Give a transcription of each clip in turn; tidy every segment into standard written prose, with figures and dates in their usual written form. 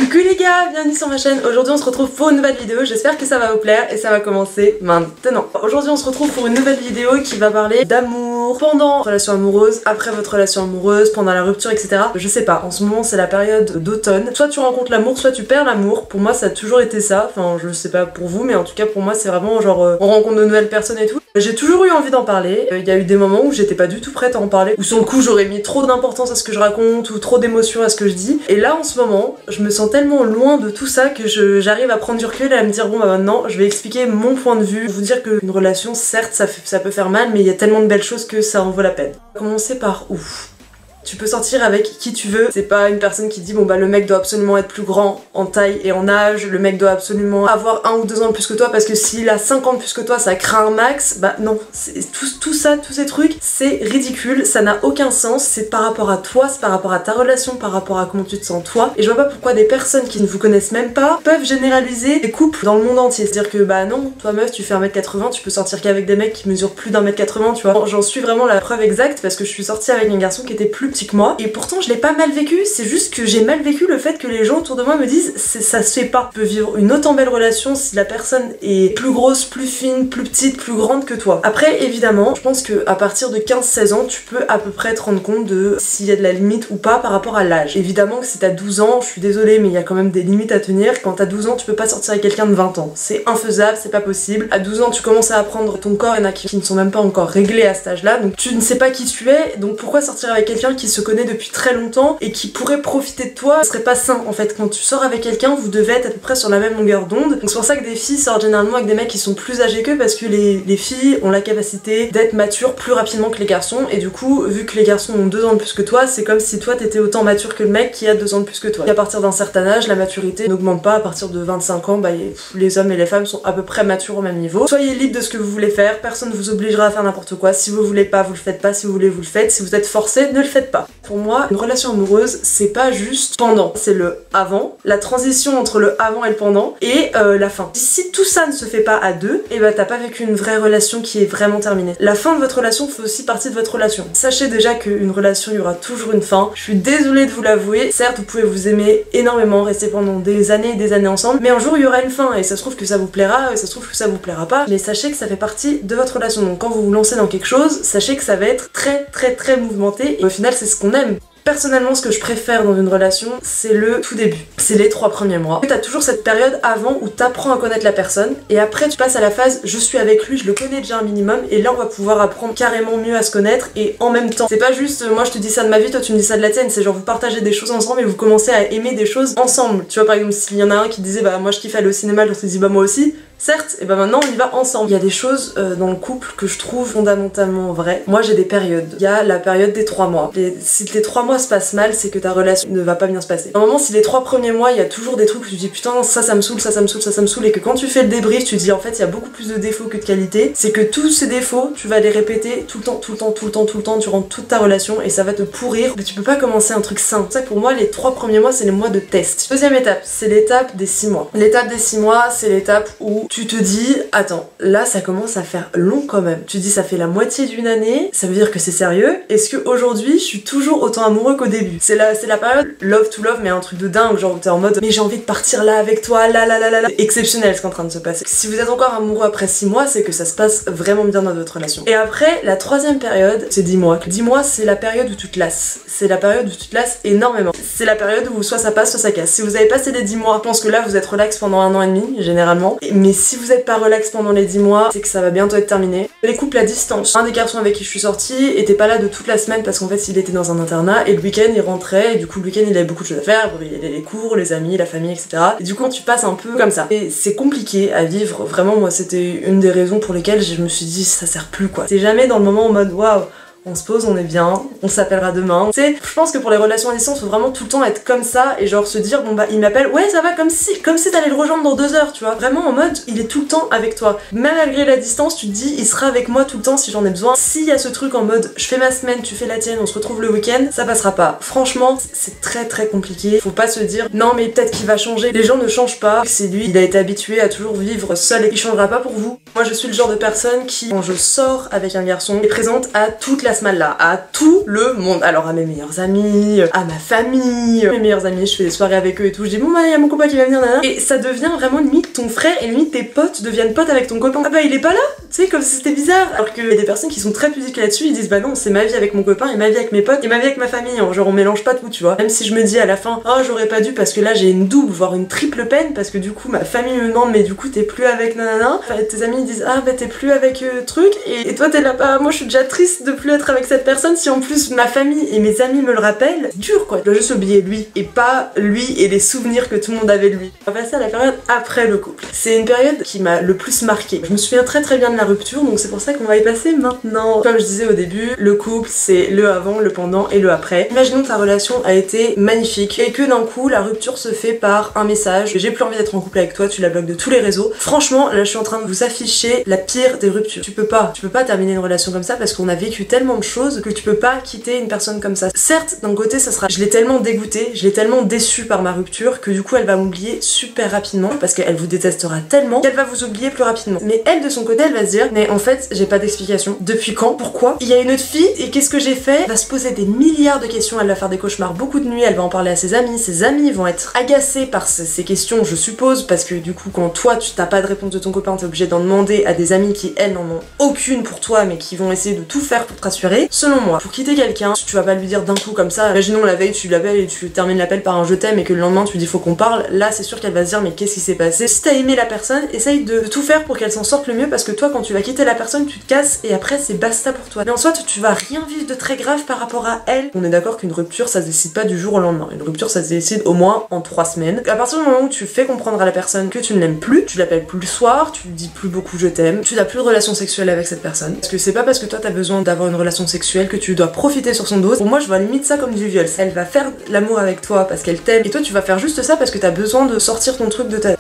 Coucou les gars, bienvenue sur ma chaîne. Aujourd'hui on se retrouve pour une nouvelle vidéo, j'espère que ça va vous plaire et ça va commencer maintenant. Aujourd'hui on se retrouve pour une nouvelle vidéo qui va parler d'amour pendant votre relation amoureuse, après votre relation amoureuse, pendant la rupture, etc. Je sais pas, en ce moment c'est la période d'automne. Soit tu rencontres l'amour, soit tu perds l'amour. Pour moi ça a toujours été ça, enfin je sais pas pour vous, mais en tout cas pour moi c'est vraiment genre on rencontre de nouvelles personnes et tout. J'ai toujours eu envie d'en parler, il y a eu des moments où j'étais pas du tout prête à en parler, où sur le coup j'aurais mis trop d'importance à ce que je raconte ou trop d'émotion à ce que je dis. Et là en ce moment, je me sens tellement loin de tout ça que j'arrive à prendre du recul et à me dire bon bah maintenant je vais expliquer mon point de vue. Vous dire qu'une relation certes ça peut faire mal mais il y a tellement de belles choses que ça en vaut la peine. Commencer par où ? Tu peux sortir avec qui tu veux, c'est pas une personne qui dit bon bah le mec doit absolument être plus grand en taille et en âge, le mec doit absolument avoir 1 ou 2 ans de plus que toi parce que s'il a 5 ans de plus que toi ça craint un max, bah non, tout ça, tous ces trucs, c'est ridicule, ça n'a aucun sens, c'est par rapport à toi, c'est par rapport à ta relation, par rapport à comment tu te sens toi, et je vois pas pourquoi des personnes qui ne vous connaissent même pas peuvent généraliser des couples dans le monde entier, c'est-à-dire que bah non, toi meuf tu fais 1m80, tu peux sortir qu'avec des mecs qui mesurent plus d'1m80, tu vois, j'en suis vraiment la preuve exacte parce que je suis sortie avec un garçon qui était plus petit que moi et pourtant je l'ai pas mal vécu, c'est juste que j'ai mal vécu le fait que les gens autour de moi me disent ça se fait pas. Tu peux vivre une autant belle relation si la personne est plus grosse, plus fine, plus petite, plus grande que toi. Après évidemment, je pense que à partir de 15-16 ans, tu peux à peu près te rendre compte de s'il y a de la limite ou pas par rapport à l'âge. Évidemment que si t'as 12 ans, je suis désolée mais il y a quand même des limites à tenir. Quand t'as 12 ans, tu peux pas sortir avec quelqu'un de 20 ans. C'est infaisable, c'est pas possible. À 12 ans, tu commences à apprendre ton corps, il y en a qui ne sont même pas encore réglés à cet âge-là, donc tu ne sais pas qui tu es, donc pourquoi sortir avec quelqu'un qui se connaît depuis très longtemps et qui pourrait profiter de toi? Ce serait pas sain en fait. Quand tu sors avec quelqu'un, vous devez être à peu près sur la même longueur d'onde. Donc c'est pour ça que des filles sortent généralement avec des mecs qui sont plus âgés qu'eux parce que les filles ont la capacité d'être matures plus rapidement que les garçons et du coup, vu que les garçons ont 2 ans de plus que toi, c'est comme si toi t'étais autant mature que le mec qui a 2 ans de plus que toi. Et à partir d'un certain âge, la maturité n'augmente pas. À partir de 25 ans, bah les hommes et les femmes sont à peu près matures au même niveau. Soyez libre de ce que vous voulez faire, personne ne vous obligera à faire n'importe quoi. Si vous voulez pas, vous le faites pas. Si vous voulez, vous le faites. Si vous êtes forcé, ne le faites pas. Pour moi, une relation amoureuse, c'est pas juste pendant, c'est le avant, la transition entre le avant et le pendant, et la fin. Si tout ça ne se fait pas à deux, et bah t'as pas vécu une vraie relation qui est vraiment terminée. La fin de votre relation fait aussi partie de votre relation. Sachez déjà qu'une relation, il y aura toujours une fin. Je suis désolée de vous l'avouer, certes vous pouvez vous aimer énormément, rester pendant des années et des années ensemble, mais un jour il y aura une fin, et ça se trouve que ça vous plaira, et ça se trouve que ça vous plaira pas, mais sachez que ça fait partie de votre relation. Donc quand vous vous lancez dans quelque chose, sachez que ça va être très mouvementé, et au final c'est ce qu'on aime. Personnellement, ce que je préfère dans une relation, c'est le tout début. C'est les 3 premiers mois. T'as toujours cette période avant où t'apprends à connaître la personne et après tu passes à la phase je suis avec lui, je le connais déjà un minimum et là on va pouvoir apprendre carrément mieux à se connaître et en même temps. C'est pas juste moi je te dis ça de ma vie, toi tu me dis ça de la tienne, c'est genre vous partagez des choses ensemble et vous commencez à aimer des choses ensemble. Tu vois par exemple s'il y en a un qui disait bah moi je kiffe aller au cinéma, l'autre se dit bah moi aussi. Certes, et ben maintenant on y va ensemble. Il y a des choses dans le couple que je trouve fondamentalement vraies. Moi j'ai des périodes. Il y a la période des 3 mois. Si les 3 mois se passent mal, c'est que ta relation ne va pas bien se passer. Normalement, si les 3 premiers mois, il y a toujours des trucs où tu dis putain ça me saoule, ça me saoule, ça me saoule, et que quand tu fais le débrief, tu dis en fait il y a beaucoup plus de défauts que de qualités. C'est que tous ces défauts, tu vas les répéter tout le temps durant toute ta relation et ça va te pourrir. Mais tu peux pas commencer un truc sain. C'est ça que pour moi les 3 premiers mois c'est les mois de test. Deuxième étape, c'est l'étape des 6 mois. L'étape des 6 mois, c'est l'étape où tu te dis attends, là ça commence à faire long quand même. Tu te dis ça fait la moitié d'une année, ça veut dire que c'est sérieux. Est-ce que aujourd'hui je suis toujours autant amoureux qu'au début? C'est la période love to love mais un truc de dingue, genre t'es en mode mais j'ai envie de partir là avec toi, là. C'est exceptionnel ce qui est en train de se passer. Si vous êtes encore amoureux après 6 mois, c'est que ça se passe vraiment bien dans votre relation. Et après, la 3e période, c'est 10 mois. 10 mois c'est la période où tu te lasses. C'est la période où tu te lasses énormément. C'est la période où soit ça passe, soit ça casse. Si vous avez passé les 10 mois, je pense que là vous êtes relax pendant 1 an et demi, généralement. Mais si vous êtes pas relax pendant les 10 mois, c'est que ça va bientôt être terminé. Les couples à distance. Un des garçons avec qui je suis sortie était pas là de toute la semaine parce qu'en fait il était dans un internat et le week-end il rentrait et du coup le week-end il avait beaucoup de choses à faire, il y avait les cours, les amis, la famille, etc. Et du coup tu passes un peu comme ça. Et c'est compliqué à vivre, vraiment moi c'était une des raisons pour lesquelles je me suis dit ça sert plus quoi. C'est jamais dans le moment en mode waouh, on se pose, on est bien, on s'appellera demain. Tu sais, je pense que pour les relations à distance, faut vraiment tout le temps être comme ça et genre se dire bon bah il m'appelle, ouais ça va, comme si t'allais le rejoindre dans 2 heures, tu vois. Vraiment en mode il est tout le temps avec toi. Même malgré la distance, tu te dis il sera avec moi tout le temps si j'en ai besoin. S'il y a ce truc en mode je fais ma semaine, tu fais la tienne, on se retrouve le week-end, ça passera pas. Franchement, c'est très compliqué. Faut pas se dire non mais peut-être qu'il va changer. Les gens ne changent pas. C'est lui, il a été habitué à toujours vivre seul et il changera pas pour vous. Moi je suis le genre de personne qui, quand je sors avec un garçon, est présente à toute la smalla, à tout le monde. Alors à mes meilleurs amis, à ma famille, mes meilleurs amis, je fais des soirées avec eux et tout, je dis bon bah il y a mon copain qui va venir, nana. Et ça devient vraiment limite ton frère et limite tes potes deviennent potes avec ton copain. Ah bah il est pas là, tu sais, comme si c'était bizarre. Alors qu'il y a des personnes qui sont très pudiques là-dessus, ils disent bah non, c'est ma vie avec mon copain et ma vie avec mes potes et ma vie avec ma famille, hein. Genre on mélange pas tout, tu vois. Même si je me dis à la fin, oh j'aurais pas dû parce que là j'ai une double, voire une triple peine, parce que du coup ma famille me demande mais du coup t'es plus avec nanana. Enfin, tes amis disent ah bah t'es plus avec truc et toi t'es là, bah moi je suis déjà triste de plus être avec cette personne, si en plus ma famille et mes amis me le rappellent, c'est dur quoi. Je dois juste oublier lui et pas lui et les souvenirs que tout le monde avait de lui. On va passer à la période après le couple. C'est une période qui m'a le plus marquée. Je me souviens très bien de la rupture, donc c'est pour ça qu'on va y passer maintenant. Comme je disais au début, le couple c'est le avant, le pendant et le après. Imaginons que ta relation a été magnifique et que d'un coup la rupture se fait par un message, j'ai plus envie d'être en couple avec toi, tu la bloques de tous les réseaux. Franchement là je suis en train de vous afficher la pire des ruptures. Tu peux pas terminer une relation comme ça parce qu'on a vécu tellement de choses que tu peux pas quitter une personne comme ça. Certes d'un côté ça sera, je l'ai tellement dégoûtée, je l'ai tellement déçue par ma rupture que du coup elle va m'oublier super rapidement parce qu'elle vous détestera tellement qu'elle va vous oublier plus rapidement. Mais elle de son côté elle va se dire mais en fait j'ai pas d'explication. Depuis quand? Pourquoi? Il y a une autre fille et qu'est-ce que j'ai fait? Elle va se poser des milliards de questions, elle va faire des cauchemars beaucoup de nuits, elle va en parler à ses amis vont être agacés par ces questions je suppose parce que du coup quand toi tu t'as pas de réponse de ton copain t'es obligé d'en demander à des amis qui elles n'en ont aucune pour toi mais qui vont essayer de tout faire pour te rassurer. Selon moi, pour quitter quelqu'un, tu vas pas lui dire d'un coup comme ça, imaginons la veille tu l'appelles et tu termines l'appel par un je t'aime et que le lendemain tu lui dis faut qu'on parle, là c'est sûr qu'elle va se dire mais qu'est-ce qui s'est passé? Si t'as aimé la personne, essaye de tout faire pour qu'elle s'en sorte le mieux parce que toi quand tu vas quitter la personne tu te casses et après c'est basta pour toi. Mais en soit tu vas rien vivre de très grave par rapport à elle. On est d'accord qu'une rupture ça se décide pas du jour au lendemain, une rupture ça se décide au moins en 3 semaines. À partir du moment où tu fais comprendre à la personne que tu ne l'aimes plus, tu l'appelles plus le soir, tu lui dis plus beaucoup je t'aime, tu n'as plus de relation sexuelle avec cette personne. Parce que c'est pas parce que toi t'as besoin d'avoir une relation sexuelle que tu dois profiter sur son dos. Pour moi je vois limite ça comme du viol. Elle va faire l'amour avec toi parce qu'elle t'aime et toi tu vas faire juste ça parce que t'as besoin de sortir ton truc de ta...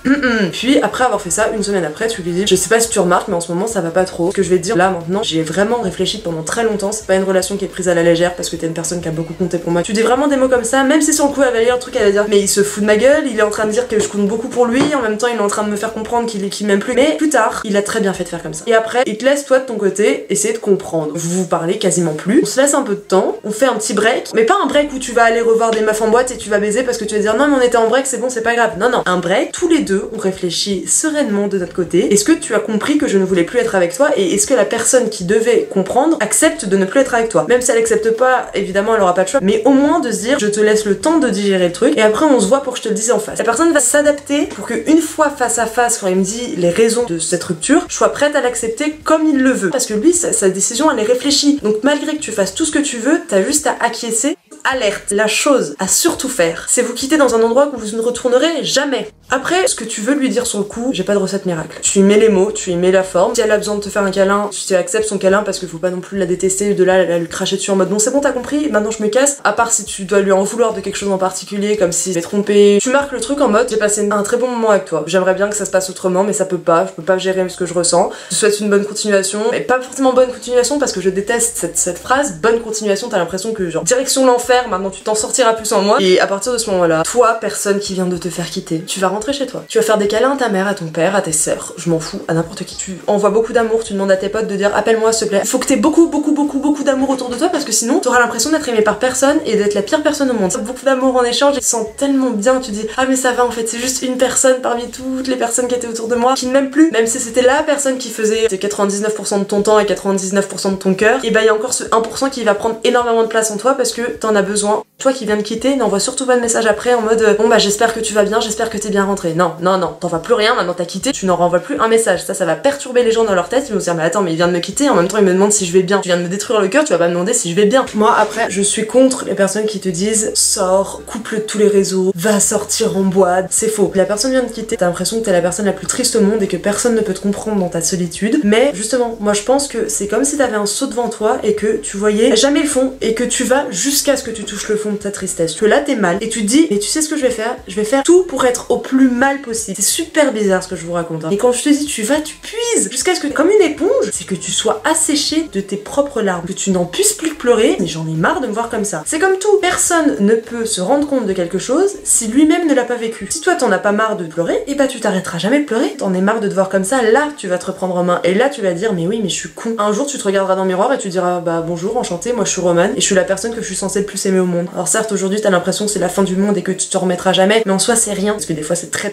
Puis après avoir fait ça, une semaine après tu lui dis je sais pas si tu remarques mais en ce moment ça va pas trop. Ce que je vais te dire là maintenant, j'ai vraiment réfléchi pendant très longtemps, c'est pas une relation qui est prise à la légère parce que t'es une personne qui a beaucoup compté pour moi. Tu dis vraiment des mots comme ça, même si sur le coup elle va lire un truc elle va dire mais il se fout de ma gueule, il est en train de dire que je compte beaucoup pour lui, en même temps il est en train de me faire comprendre qu'il m'aime plus. Mais plus tard, il a très bien fait de faire comme ça. Et après, il te laisse toi de ton côté essayer de comprendre. Vous vous parlez quasiment plus. On se laisse un peu de temps, on fait un petit break, mais pas un break où tu vas aller revoir des meufs en boîte et tu vas baiser parce que tu vas dire non mais on était en break, c'est bon, c'est pas grave. Non, un break, tous les deux, on réfléchit sereinement de notre côté. Est-ce que tu as compris que je ne voulais plus être avec toi et est-ce que la personne qui devait comprendre accepte de ne plus être avec toi? Même si elle accepte pas, évidemment elle aura pas de choix, mais au moins de se dire je te laisse le temps de digérer le truc et après on se voit pour que je te le dise en face. La personne va s'adapter pour que une fois face à face quand il me dit les raisons de cette rupture, je sois prête à l'accepter comme il le veut. Parce que lui, sa décision elle est réfléchie. Donc malgré que tu fasses tout ce que tu veux, t'as juste à acquiescer. Alerte, la chose à surtout faire, c'est vous quitter dans un endroit où vous ne retournerez jamais. Après, ce que tu veux lui dire sur le coup, j'ai pas de recette miracle. Tu y mets les mots, tu y mets la forme. Si elle a besoin de te faire un câlin, tu acceptes son câlin parce qu'il faut pas non plus la détester, de là lui cracher dessus en mode bon c'est bon t'as compris, maintenant je me casse. À part si tu dois lui en vouloir de quelque chose en particulier, comme si je m'est trompé. Tu marques le truc en mode j'ai passé un très bon moment avec toi. J'aimerais bien que ça se passe autrement, mais ça peut pas, je peux pas gérer ce que je ressens. Je te souhaite une bonne continuation, mais pas forcément bonne continuation parce que je déteste cette phrase. Bonne continuation, t'as l'impression que genre direction l'enfer, maintenant tu t'en sortiras plus en moi. Et à partir de ce moment-là, toi, personne qui vient de te faire quitter, tu vas rentrer chez toi. Tu vas faire des câlins à ta mère, à ton père, à tes sœurs, je m'en fous, à n'importe qui. Tu envoies beaucoup d'amour, tu demandes à tes potes de dire appelle-moi s'il te plaît. Il faut que t'aies beaucoup d'amour autour de toi parce que sinon t'auras l'impression d'être aimé par personne et d'être la pire personne au monde. Beaucoup d'amour en échange et tu te sens tellement bien, tu dis ah mais ça va en fait, c'est juste une personne parmi toutes les personnes qui étaient autour de moi qui ne m'aime plus. Même si c'était la personne qui faisait 99% de ton temps et 99% de ton cœur, et bah il y a encore ce 1% qui va prendre énormément de place en toi parce que t'en as besoin. Toi qui viens de quitter, n'envoie surtout pas de message après en mode bon bah j'espère que tu vas bien, j'espère que t'es bien rentré. Non, t'en vas plus rien, maintenant t'as quitté, tu n'en renvoies plus un message. Ça va perturber les gens dans leur tête, ils vont se dire mais attends mais il vient de me quitter, en même temps il me demande si je vais bien. Tu viens de me détruire le cœur, tu vas pas me demander si je vais bien. Moi après, je suis contre les personnes qui te disent sors, coupe-le de tous les réseaux, va sortir en boîte. C'est faux. La personne vient de quitter, t'as l'impression que t'es la personne la plus triste au monde et que personne ne peut te comprendre dans ta solitude. Mais justement, moi je pense que c'est comme si t'avais un seau devant toi et que tu voyais jamais le fond et que tu vas jusqu'à ce que tu touches le fond de ta tristesse. Que là t'es mal et tu te dis mais tu sais ce que je vais faire tout pour être au plus mal possible. C'est super bizarre ce que je vous raconte, hein. Et quand je te dis tu vas, tu puises jusqu'à ce que, comme une éponge, c'est que tu sois asséché de tes propres larmes, que tu n'en puisses plus pleurer. Mais j'en ai marre de me voir comme ça. C'est comme tout, personne ne peut se rendre compte de quelque chose si lui-même ne l'a pas vécu. Si toi t'en as pas marre de pleurer, et bah tu t'arrêteras jamais de pleurer. T'en es marre de te voir comme ça, là tu vas te reprendre en main et là tu vas dire mais oui mais je suis con. Un jour tu te regarderas dans le miroir et tu diras bah bonjour, enchanté, moi je suis Romane et je suis la personne que je suis censée le plus aimer au monde. Alors certes aujourd'hui t'as l'impression que c'est la fin du monde et que tu te remettras jamais, mais en soi c'est rien parce que des fois c'est très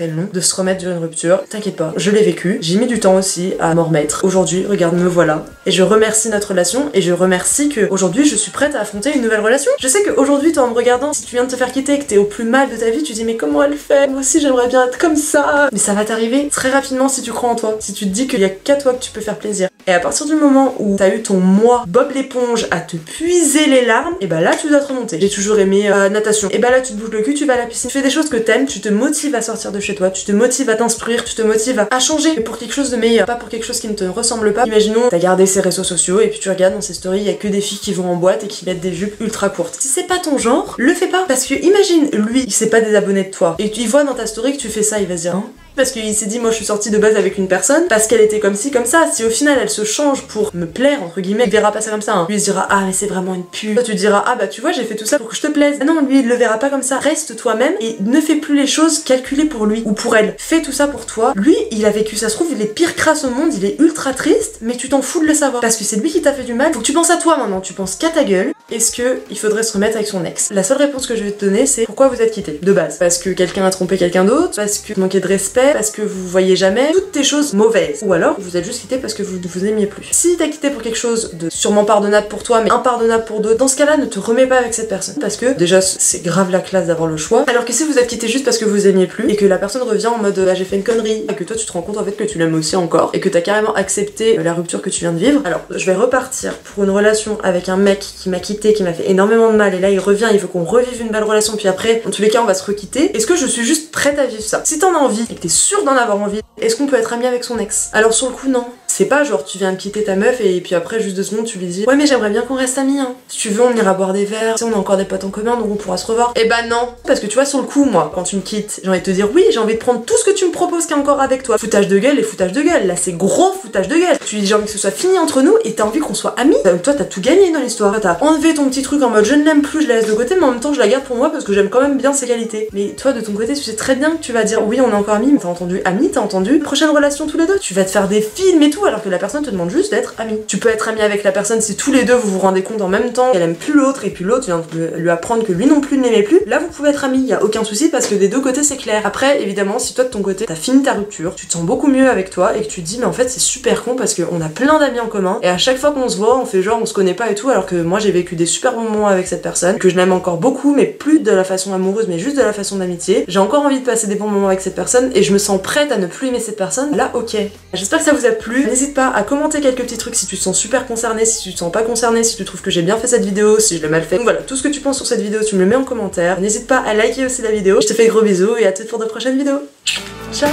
long de se remettre d'une rupture. T'inquiète pas, je l'ai vécu, j'ai mis du temps aussi à m'en remettre. Aujourd'hui regarde me voilà et je remercie notre relation et je remercie que aujourd'hui je suis prête à affronter une nouvelle relation. Je sais qu'aujourd'hui toi en me regardant, si tu viens de te faire quitter et que t'es au plus mal de ta vie, tu dis mais comment elle fait, moi aussi j'aimerais bien être comme ça. Mais ça va t'arriver très rapidement si tu crois en toi, si tu te dis qu'il y a qu'à toi que tu peux faire plaisir. Et à partir du moment où t'as eu ton moi Bob l'éponge à te puiser les larmes, et bah là tu dois te remonter. J'ai toujours aimé natation, et bah là tu te bouges le cul, tu vas à la piscine, tu fais des choses que t'aimes, tu te motives à sortir de chez toi, tu te motives à t'instruire, tu te motives à changer pour quelque chose de meilleur, pas pour quelque chose qui ne te ressemble pas. Imaginons t'as gardé ses réseaux sociaux et puis tu regardes dans ses stories, il y a que des filles qui vont en boîte et qui mettent des jupes ultra courtes. Si c'est pas ton genre, le fais pas, parce que imagine lui il s'est pas désabonné de toi et il voit dans ta story que tu fais ça, il va se dire hein, parce qu'il s'est dit moi je suis sortie de base avec une personne parce qu'elle était comme ci comme ça. Si au final elle se change pour me plaire entre guillemets, il verra pas ça comme ça, hein. Lui il se dira ah mais c'est vraiment une pute. Toi tu diras ah bah tu vois j'ai fait tout ça pour que je te plaise. Ah non, lui il le verra pas comme ça. Reste toi-même et ne fais plus les choses calculées pour lui ou pour elle. Fais tout ça pour toi. Lui il a vécu, ça se trouve il est pire crasse au monde, il est ultra triste, mais tu t'en fous de le savoir parce que c'est lui qui t'a fait du mal. Faut que tu penses à toi maintenant, tu penses qu'à ta gueule. Est-ce que il faudrait se remettre avec son ex? La seule réponse que je vais te donner c'est pourquoi vous êtes quittés de base. Parce que quelqu'un a trompé quelqu'un d'autre, parce que vous manquez de respect, parce que vous voyez jamais, toutes tes choses mauvaises. Ou alors vous êtes juste quitté parce que vous ne vous aimiez plus. Si t'as quitté pour quelque chose de sûrement pardonnable pour toi mais impardonnable pour d'autres, dans ce cas-là ne te remets pas avec cette personne parce que déjà c'est grave la classe d'avoir le choix. Alors que si vous êtes quitté juste parce que vous aimiez plus et que la personne revient en mode ah j'ai fait une connerie et que toi tu te rends compte en fait que tu l'aimes aussi encore et que t'as carrément accepté la rupture que tu viens de vivre, alors je vais repartir pour une relation avec un mec qui m'a quitté, qui m'a fait énormément de mal et là il revient, il veut qu'on revive une belle relation puis après en tous les cas on va se requitter. Est-ce que je suis juste prête à vivre ça? Si t'en as envie et que t'es sûre d'en avoir envie, est-ce qu'on peut être ami avec son ex? Alors sur le coup non. C'est pas genre tu viens de quitter ta meuf et puis après juste 2 secondes tu lui dis ouais mais j'aimerais bien qu'on reste amis hein. Si tu veux on ira boire des verres, si on a encore des potes en commun donc on pourra se revoir. Et bah non, parce que tu vois sur le coup moi quand tu me quittes j'ai envie de te dire oui j'ai envie de prendre tout ce que tu me proposes qui est encore avec toi. Foutage de gueule et foutage de gueule, là c'est gros foutage de gueule. Tu dis j'ai envie que ce soit fini entre nous et t'as envie qu'on soit amis. Toi t'as tout gagné dans l'histoire. T'as enlevé ton petit truc en mode je ne l'aime plus, je la laisse de côté mais en même temps je la garde pour moi parce que j'aime quand même bien ses qualités. Mais toi de ton côté tu sais très bien que tu vas dire oui on est encore amis, mais t'as entendu amis, t'as entendu prochaine relation tous les deux. Tu vas te faire des films et tout alors que la personne te demande juste d'être ami. Tu peux être ami avec la personne si tous les deux vous vous rendez compte en même temps qu'elle aime plus l'autre et puis l'autre vient de lui apprendre que lui non plus ne l'aimait plus. Là vous pouvez être amis, y a aucun souci parce que des deux côtés c'est clair. Après évidemment si toi de ton côté t'as fini ta rupture, tu te sens beaucoup mieux avec toi et que tu te dis mais en fait c'est super con parce qu'on a plein d'amis en commun et à chaque fois qu'on se voit on fait genre on se connaît pas et tout alors que moi j'ai vécu des super bons moments avec cette personne, que je l'aime encore beaucoup mais plus de la façon amoureuse mais juste de la façon d'amitié. J'ai encore envie de passer des bons moments avec cette personne et je me sens prête à ne plus aimer cette personne. Là ok. J'espère que ça vous a plu. N'hésite pas à commenter quelques petits trucs si tu te sens super concerné, si tu te sens pas concerné, si tu trouves que j'ai bien fait cette vidéo, si je l'ai mal fait. Donc voilà, tout ce que tu penses sur cette vidéo, tu me le mets en commentaire. N'hésite pas à liker aussi la vidéo. Je te fais gros bisous et à toutes pour de prochaines vidéos. Ciao.